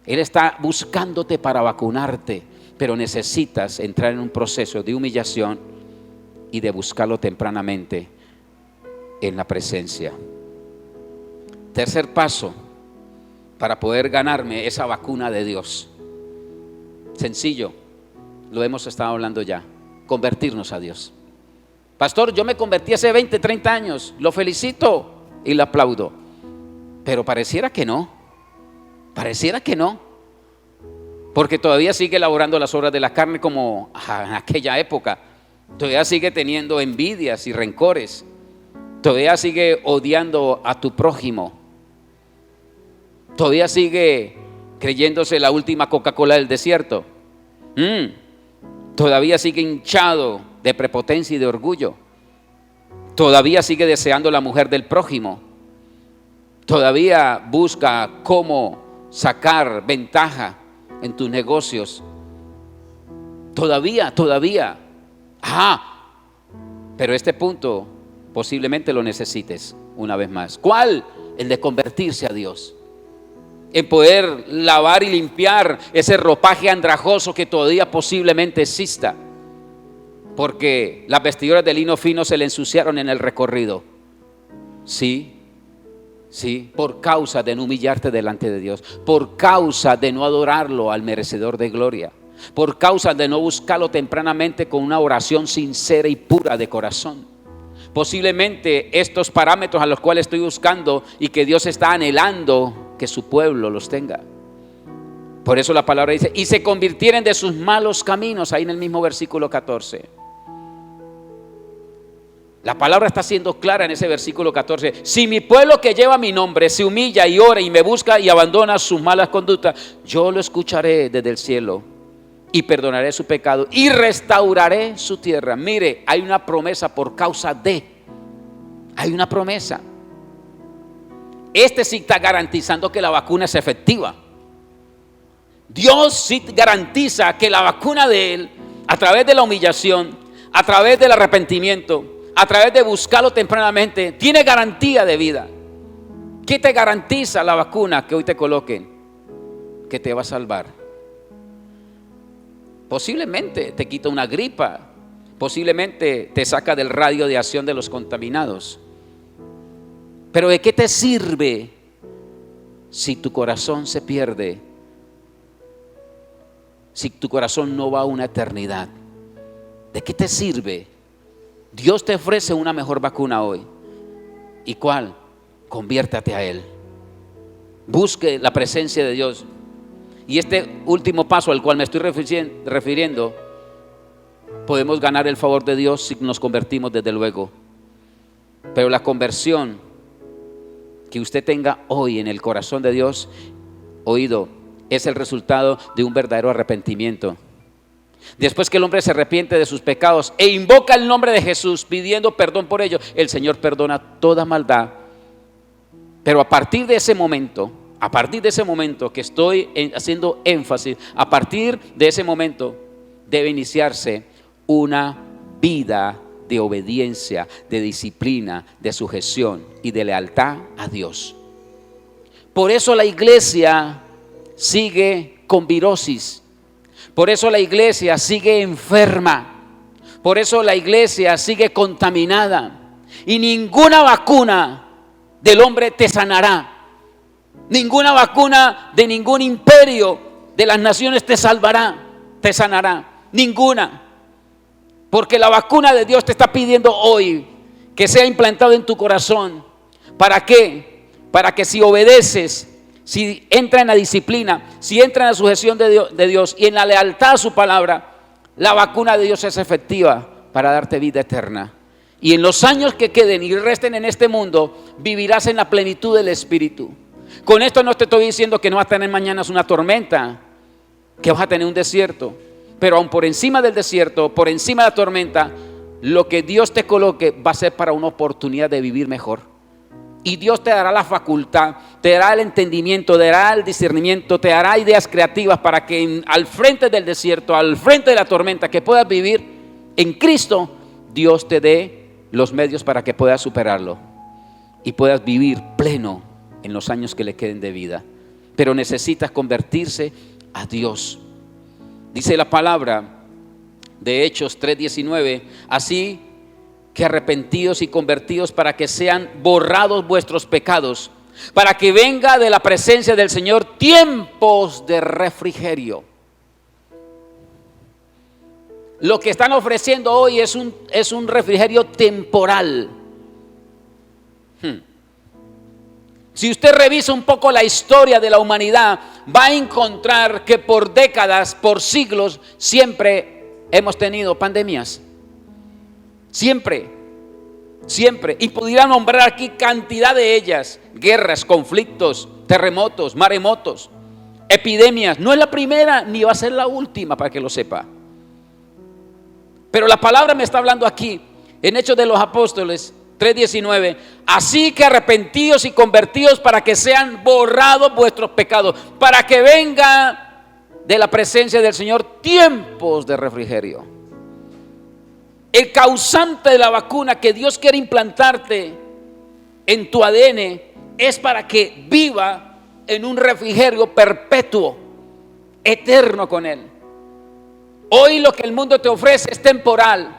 Él está buscándote para vacunarte, pero necesitas entrar en un proceso de humillación y de buscarlo tempranamente en la presencia. Tercer paso para poder ganarme esa vacuna de Dios. Sencillo, lo hemos estado hablando ya: convertirnos a Dios. Pastor, yo me convertí hace 20, 30 años, lo felicito y lo aplaudo, pero pareciera que no, porque todavía sigue elaborando las obras de la carne como en aquella época, todavía sigue teniendo envidias y rencores, todavía sigue odiando a tu prójimo, todavía sigue creyéndose la última Coca-Cola del desierto. Todavía sigue hinchado de prepotencia y de orgullo. Todavía sigue deseando la mujer del prójimo. Todavía busca cómo sacar ventaja en tus negocios. Todavía. Pero este punto posiblemente lo necesites una vez más. ¿Cuál? El de convertirse a Dios. En poder lavar y limpiar ese ropaje andrajoso que todavía posiblemente exista, porque las vestiduras de lino fino se le ensuciaron en el recorrido. Sí, por causa de no humillarte delante de Dios, por causa de no adorarlo al merecedor de gloria, por causa de no buscarlo tempranamente con una oración sincera y pura de corazón. Posiblemente estos parámetros a los cuales estoy buscando y que Dios está anhelando que su pueblo los tenga. Por eso la palabra dice: y se convirtieren de sus malos caminos, ahí en el mismo versículo 14. La palabra está siendo clara en ese versículo 14. Si mi pueblo que lleva mi nombre se humilla y ora y me busca y abandona sus malas conductas, yo lo escucharé desde el cielo y perdonaré su pecado y restauraré su tierra. Mire, hay una promesa por causa de. Hay una promesa. Este sí está garantizando que la vacuna es efectiva. Dios sí garantiza que la vacuna de Él, a través de la humillación, a través del arrepentimiento, a través de buscarlo tempranamente, tiene garantía de vida. ¿Qué te garantiza la vacuna que hoy te coloquen? Que te va a salvar. Posiblemente te quita una gripa, posiblemente te saca del radio de acción de los contaminados. Pero ¿de qué te sirve si tu corazón se pierde? Si tu corazón no va a una eternidad, ¿de qué te sirve? Dios te ofrece una mejor vacuna hoy. ¿Y cuál? Conviértate a Él. Busque la presencia de Dios. Y este último paso al cual me estoy refiriendo, podemos ganar el favor de Dios si nos convertimos, desde luego. Pero la conversión que usted tenga hoy en el corazón de Dios, oído, es el resultado de un verdadero arrepentimiento. Después que el hombre se arrepiente de sus pecados e invoca el nombre de Jesús pidiendo perdón por ellos, el Señor perdona toda maldad. Pero a partir de ese momento que estoy haciendo énfasis, a partir de ese momento debe iniciarse una vida de obediencia, de disciplina, de sujeción y de lealtad a Dios. Por eso la iglesia sigue con virosis. Por eso la iglesia sigue enferma. Por eso la iglesia sigue contaminada. Y ninguna vacuna del hombre te sanará. Ninguna vacuna de ningún imperio de las naciones te salvará, te sanará. Ninguna. Porque la vacuna de Dios te está pidiendo hoy que sea implantado en tu corazón. ¿Para qué? Para que si obedeces, si entra en la disciplina, si entra en la sujeción de Dios y en la lealtad a su palabra, la vacuna de Dios es efectiva para darte vida eterna. Y en los años que queden y resten en este mundo, vivirás en la plenitud del Espíritu. Con esto no te estoy diciendo que no vas a tener mañana una tormenta, que vas a tener un desierto. Pero aún por encima del desierto, por encima de la tormenta, lo que Dios te coloque va a ser para una oportunidad de vivir mejor. Y Dios te dará la facultad, te dará el entendimiento, te dará el discernimiento, te dará ideas creativas para que al frente del desierto, al frente de la tormenta que puedas vivir en Cristo, Dios te dé los medios para que puedas superarlo y puedas vivir pleno en los años que le queden de vida. Pero necesitas convertirse a Dios. Dice la palabra de Hechos 3:19, así que arrepentidos y convertidos para que sean borrados vuestros pecados, para que venga de la presencia del Señor tiempos de refrigerio. Lo que están ofreciendo hoy es un refrigerio temporal. Si usted revisa un poco la historia de la humanidad, va a encontrar que por décadas, por siglos, siempre hemos tenido pandemias. Siempre. Y pudiera nombrar aquí cantidad de ellas: guerras, conflictos, terremotos, maremotos, epidemias. No es la primera ni va a ser la última, para que lo sepa. Pero la palabra me está hablando aquí en Hechos de los Apóstoles 3:19, así que arrepentidos y convertidos para que sean borrados vuestros pecados, para que venga de la presencia del Señor tiempos de refrigerio. El causante de la vacuna que Dios quiere implantarte en tu ADN es para que viva en un refrigerio perpetuo, eterno con Él. Hoy lo que el mundo te ofrece es temporal.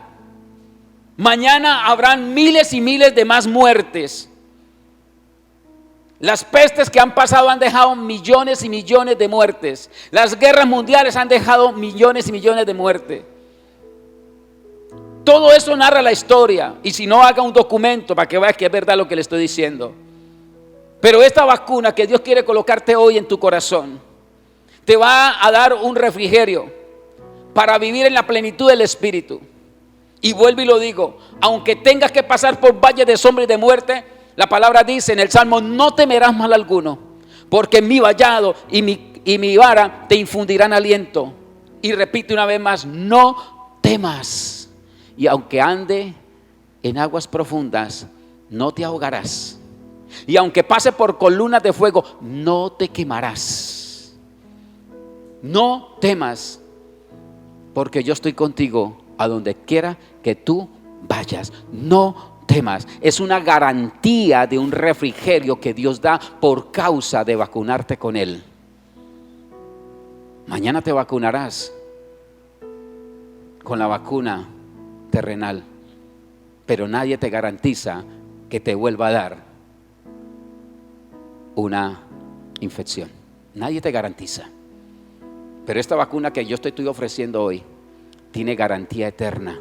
Mañana habrán miles y miles de más muertes. Las pestes que han pasado han dejado millones y millones de muertes. Las guerras mundiales han dejado millones y millones de muertes. Todo eso narra la historia. Y si no, haga un documento para que veas que es verdad lo que le estoy diciendo. Pero esta vacuna que Dios quiere colocarte hoy en tu corazón te va a dar un refrigerio para vivir en la plenitud del Espíritu. Y vuelvo y lo digo, aunque tengas que pasar por valles de sombra y de muerte, la palabra dice en el Salmo, no temerás mal alguno, porque mi vallado y mi vara te infundirán aliento. Y repite una vez más, no temas. Y aunque ande en aguas profundas, no te ahogarás. Y aunque pase por columnas de fuego, no te quemarás. No temas, porque yo estoy contigo a donde quiera que tú vayas. No temas. Es una garantía de un refrigerio que Dios da por causa de vacunarte con Él. Mañana te vacunarás con la vacuna terrenal, pero nadie te garantiza que te vuelva a dar una infección. Nadie te garantiza. Pero esta vacuna que yo te estoy ofreciendo hoy tiene garantía eterna.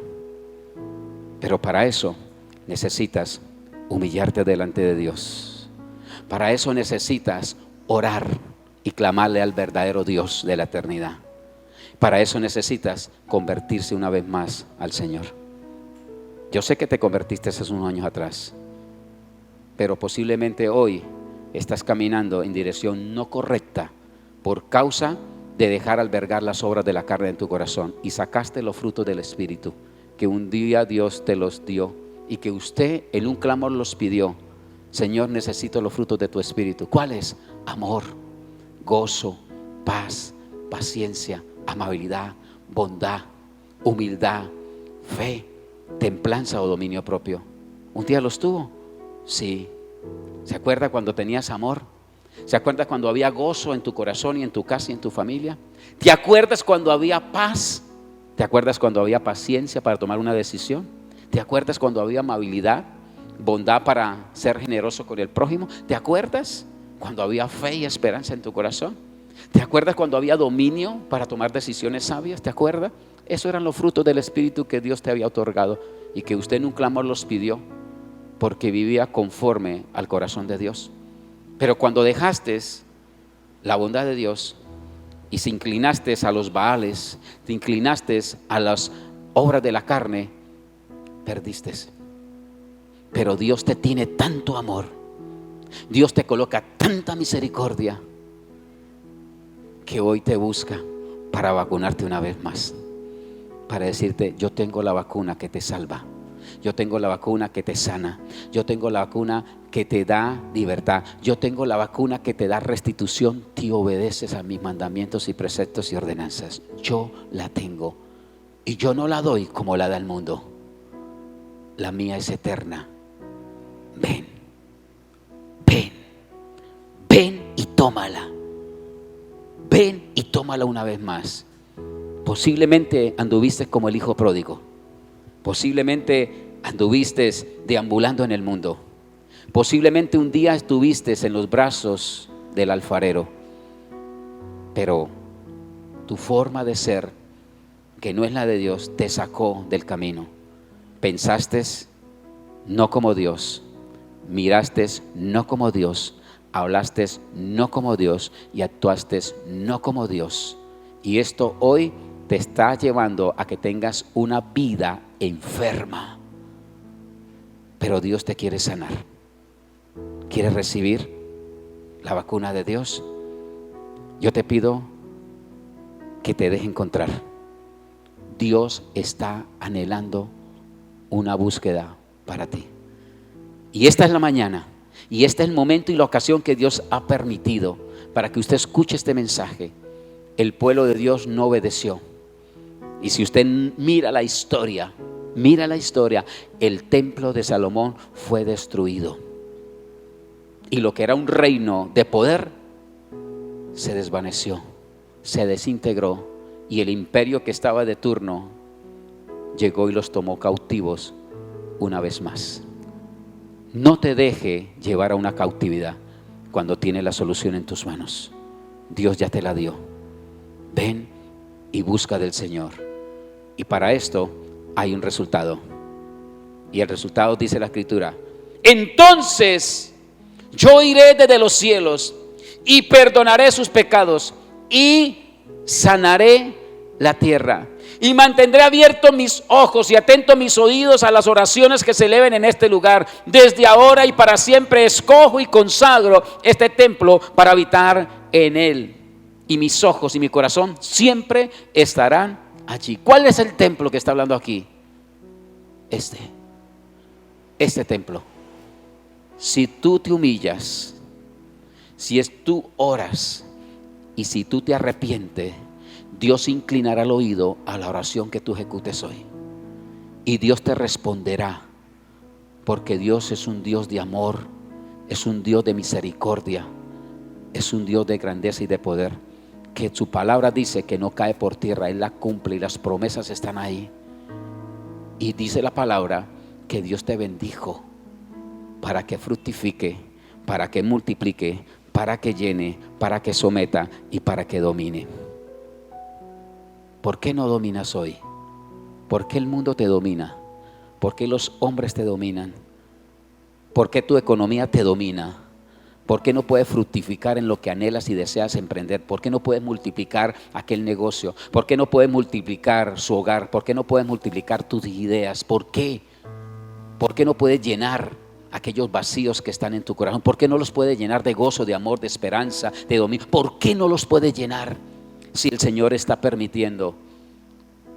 Pero para eso necesitas humillarte delante de Dios. Para eso necesitas orar y clamarle al verdadero Dios de la eternidad. Para eso necesitas convertirse una vez más al Señor. Yo sé que te convertiste hace unos años atrás, pero posiblemente hoy estás caminando en dirección no correcta por causa de dejar albergar las obras de la carne en tu corazón y sacaste los frutos del Espíritu que un día Dios te los dio y que usted en un clamor los pidió. Señor, necesito los frutos de tu Espíritu. ¿Cuáles? Amor, gozo, paz, paciencia, amabilidad, bondad, humildad, fe, templanza o dominio propio. ¿Un día los tuvo? Sí. ¿Se acuerda cuando tenías amor? ¿Se acuerda cuando había gozo en tu corazón y en tu casa y en tu familia? ¿Te acuerdas cuando había paz? ¿Te acuerdas cuando había paciencia para tomar una decisión? ¿Te acuerdas cuando había amabilidad, bondad para ser generoso con el prójimo? ¿Te acuerdas cuando había fe y esperanza en tu corazón? ¿Te acuerdas cuando había dominio para tomar decisiones sabias? ¿Te acuerdas? Esos eran los frutos del Espíritu que Dios te había otorgado y que usted en un clamor los pidió porque vivía conforme al corazón de Dios. Pero cuando dejaste la bondad de Dios y se inclinaste a los Baales, te inclinaste a las obras de la carne, perdiste. Pero Dios te tiene tanto amor, Dios te coloca tanta misericordia, que hoy te busca para vacunarte una vez más, para decirte: yo tengo la vacuna que te salva, yo tengo la vacuna que te sana, yo tengo la vacuna que te da libertad, yo tengo la vacuna que te da restitución, te obedeces a mis mandamientos y preceptos y ordenanzas. Yo la tengo y yo no la doy como la da el mundo. La mía es eterna. Ven, ven, ven y tómala. Ven y tómala una vez más. Posiblemente anduviste como el hijo pródigo. Posiblemente anduviste deambulando en el mundo. Posiblemente un día estuviste en los brazos del alfarero. Pero tu forma de ser, que no es la de Dios, te sacó del camino. Pensaste no como Dios, miraste no como Dios, hablaste no como Dios y actuaste no como Dios. Y esto hoy te está llevando a que tengas una vida enferma. Pero Dios te quiere sanar. ¿Quieres recibir la vacuna de Dios? Yo te pido que te deje encontrar. Dios está anhelando una búsqueda para ti. Y esta es la mañana, y este es el momento y la ocasión que Dios ha permitido para que usted escuche este mensaje. El pueblo de Dios no obedeció. Y si usted mira la historia, el templo de Salomón fue destruido. Y lo que era un reino de poder se desvaneció, se desintegró. Y el imperio que estaba de turno llegó y los tomó cautivos una vez más. No te deje llevar a una cautividad cuando tienes la solución en tus manos. Dios ya te la dio. Ven y busca del Señor. Y para esto hay un resultado. Y el resultado dice la Escritura: entonces yo iré desde los cielos y perdonaré sus pecados y sanaré la tierra. Y mantendré abiertos mis ojos y atentos mis oídos a las oraciones que se eleven en este lugar. Desde ahora y para siempre escojo y consagro este templo para habitar en él. Y mis ojos y mi corazón siempre estarán allí. ¿Cuál es el templo que está hablando aquí? Este templo. Si tú te humillas, si tú oras y si tú te arrepientes, Dios inclinará el oído a la oración que tú ejecutes hoy. Y Dios te responderá, porque Dios es un Dios de amor, es un Dios de misericordia, es un Dios de grandeza y de poder, que su palabra dice que no cae por tierra, Él la cumple y las promesas están ahí. Y dice la palabra que Dios te bendijo para que fructifique, para que multiplique, para que llene, para que someta y para que domine. ¿Por qué no dominas hoy? ¿Por qué el mundo te domina? ¿Por qué los hombres te dominan? ¿Por qué tu economía te domina? ¿Por qué no puedes fructificar en lo que anhelas y deseas emprender? ¿Por qué no puedes multiplicar aquel negocio? ¿Por qué no puedes multiplicar su hogar? ¿Por qué no puedes multiplicar tus ideas? ¿Por qué? ¿Por qué no puedes llenar aquellos vacíos que están en tu corazón? ¿Por qué no los puedes llenar de gozo, de amor, de esperanza, de dominio? ¿Por qué no los puedes llenar? si el Señor está permitiendo?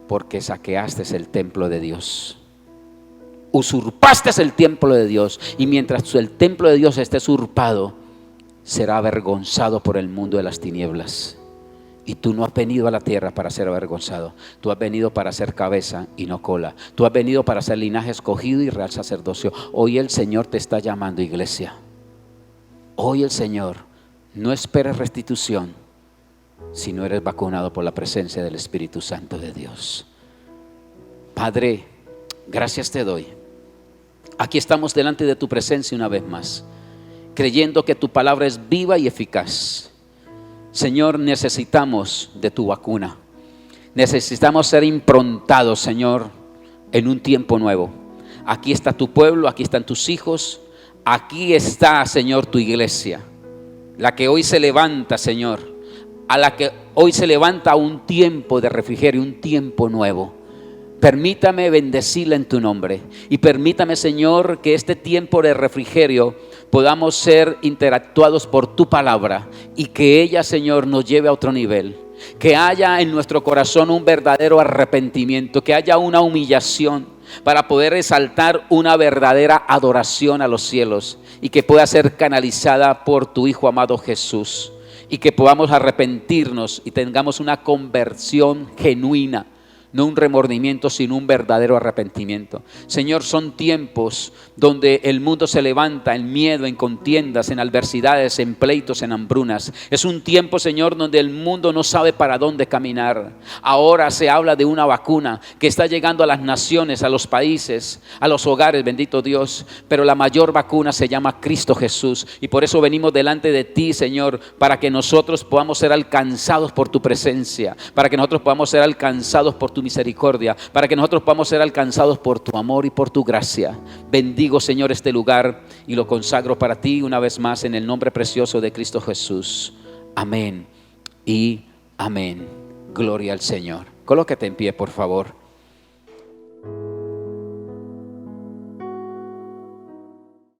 Porque saqueaste el templo de Dios, usurpaste el templo de Dios, y mientras el templo de Dios esté usurpado, será avergonzado por el mundo de las tinieblas. Y tú no has venido a la tierra para ser avergonzado. Tú has venido para ser cabeza y no cola. Tú has venido para ser linaje escogido y real sacerdocio. Hoy el Señor te está llamando, iglesia. Hoy el Señor, no esperes restitución si no eres vacunado por la presencia del Espíritu Santo de Dios. Padre, gracias te doy. Aquí estamos delante de tu presencia una vez más, creyendo que tu palabra es viva y eficaz. Señor, necesitamos de tu vacuna. Necesitamos ser improntados, Señor, en un tiempo nuevo. Aquí está tu pueblo, aquí están tus hijos. Aquí está, Señor, tu iglesia, la que hoy se levanta, Señor, a la que hoy se levanta un tiempo de refrigerio, un tiempo nuevo. Permítame bendecirla en tu nombre, y permítame, Señor, que este tiempo de refrigerio podamos ser interactuados por tu palabra, y que ella, Señor, nos lleve a otro nivel. Que haya en nuestro corazón un verdadero arrepentimiento, que haya una humillación para poder exaltar una verdadera adoración a los cielos, y que pueda ser canalizada por tu Hijo amado Jesús, y que podamos arrepentirnos y tengamos una conversión genuina. No un remordimiento, sino un verdadero arrepentimiento. Señor, son tiempos donde el mundo se levanta en miedo, en contiendas, en adversidades, en pleitos, en hambrunas. Es un tiempo, Señor, donde el mundo no sabe para dónde caminar. Ahora se habla de una vacuna que está llegando a las naciones, a los países, a los hogares, bendito Dios. Pero la mayor vacuna se llama Cristo Jesús. Y por eso venimos delante de ti, Señor, para que nosotros podamos ser alcanzados por tu presencia, para que nosotros podamos ser alcanzados por tu misericordia, para que nosotros podamos ser alcanzados por tu amor y por tu gracia. Bendigo, Señor, este lugar y lo consagro para ti una vez más en el nombre precioso de Cristo Jesús. Amén y amén. Gloria al Señor. Colócate en pie, por favor.